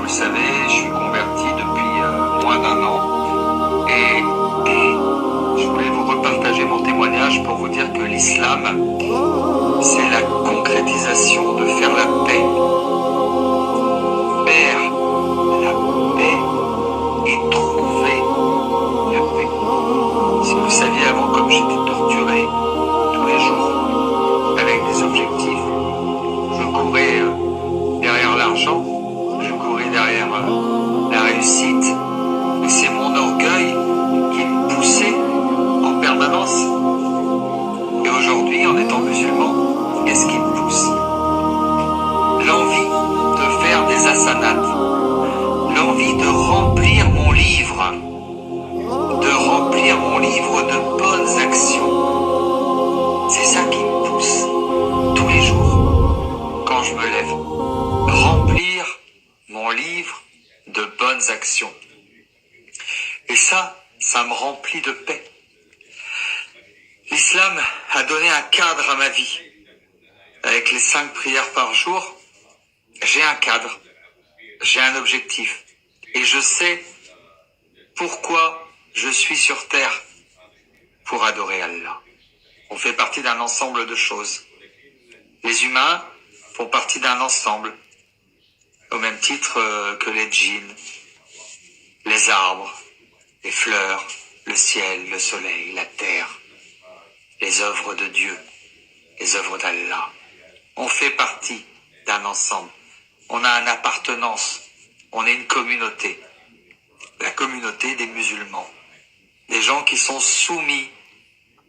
le savez, je suis converti depuis moins d'1 an et je voulais vous repartager mon témoignage pour vous dire que l'islam, c'est la concrétisation de faire la paix. Faire la paix et trouver la paix. Si vous saviez avant comme j'étais torturé tous les jours avec des objectifs, je courais derrière l'argent, je courais derrière la réussite, et c'est mon orgueil qui me poussait en permanence. Et aujourd'hui, en étant musulman, qu'est-ce qui me pousse? L'envie de faire des hasanats, l'envie de remplir mon livre, de bonnes actions. C'est ça qui me pousse tous les jours quand je me lève. Remplir mon livre de bonnes actions. Et ça me remplit de paix. L'islam a donné un cadre à ma vie. Avec les 5 prières par jour, j'ai un cadre, j'ai un objectif. Et je sais pourquoi je suis sur terre, pour adorer Allah. On fait partie d'un ensemble de choses. Les humains font partie d'un ensemble, au même titre que les djinns, les arbres, les fleurs, le ciel, le soleil, la terre, les œuvres de Dieu, les œuvres d'Allah. On fait partie d'un ensemble. On a une appartenance. On est une communauté. La communauté des musulmans. Des gens qui sont soumis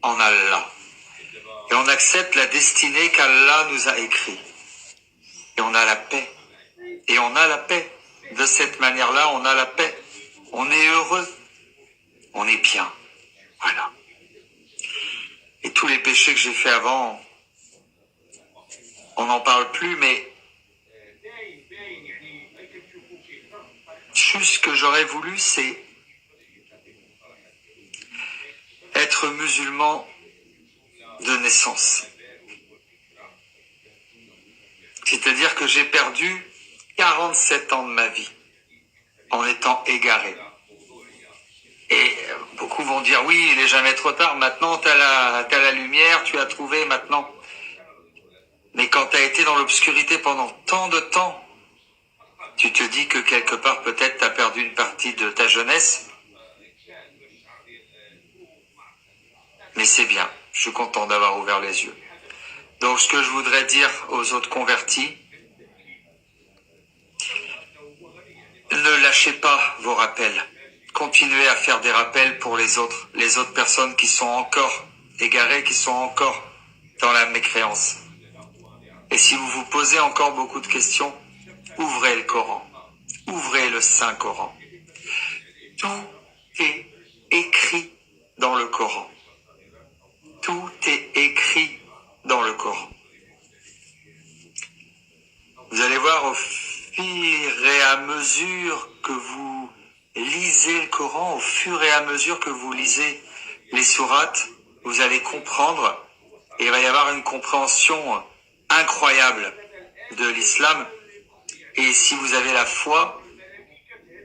en Allah. Et on accepte la destinée qu'Allah nous a écrite. Et on a la paix. Et on a la paix. De cette manière-là, on a la paix. On est heureux. On est bien. Voilà. Et tous les péchés que j'ai faits avant, on n'en parle plus, mais juste ce que j'aurais voulu, c'est être musulman de naissance. C'est-à-dire que j'ai perdu 47 ans de ma vie en étant égaré. Et beaucoup vont dire, oui, il n'est jamais trop tard, maintenant t'as la lumière, tu as trouvé maintenant. Mais quand t'as été dans l'obscurité pendant tant de temps, tu te dis que quelque part peut-être t'as perdu une partie de ta jeunesse. Mais c'est bien, je suis content d'avoir ouvert les yeux. Donc ce que je voudrais dire aux autres convertis, ne lâchez pas vos rappels. Continuez à faire des rappels pour les autres personnes qui sont encore égarées, qui sont encore dans la mécréance. Et si vous vous posez encore beaucoup de questions, ouvrez le Coran, ouvrez le Saint-Coran. Tout est écrit dans le Coran. Tout est écrit dans le Coran. Vous allez voir au fur et à mesure que vous lisez le Coran, au fur et à mesure que vous lisez les sourates, vous allez comprendre, et il va y avoir une compréhension incroyable de l'islam. Et si vous avez la foi,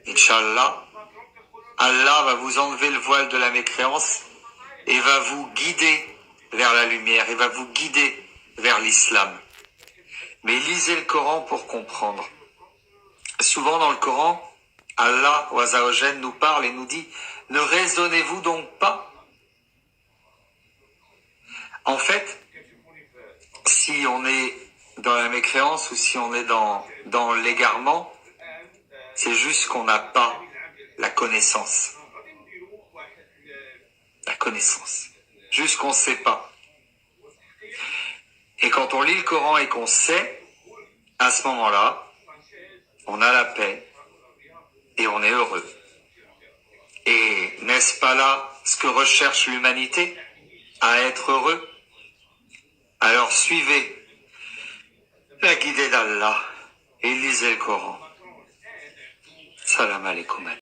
Inch'Allah, Allah va vous enlever le voile de la mécréance et va vous guider vers la lumière, et va vous guider vers l'islam. Mais lisez le Coran pour comprendre. Souvent dans le Coran, Allah Azza wa Jalla nous parle et nous dit « Ne raisonnez-vous donc pas ?» En fait, si on est dans la mécréance ou si on est dans l'égarement, c'est juste qu'on n'a pas la connaissance. La connaissance. Juste qu'on ne sait pas. Et quand on lit le Coran et qu'on sait, à ce moment-là, on a la paix et on est heureux. Et n'est-ce pas là ce que recherche l'humanité, à être heureux? Alors suivez la guidée d'Allah et lisez le Coran. Salam alaikum.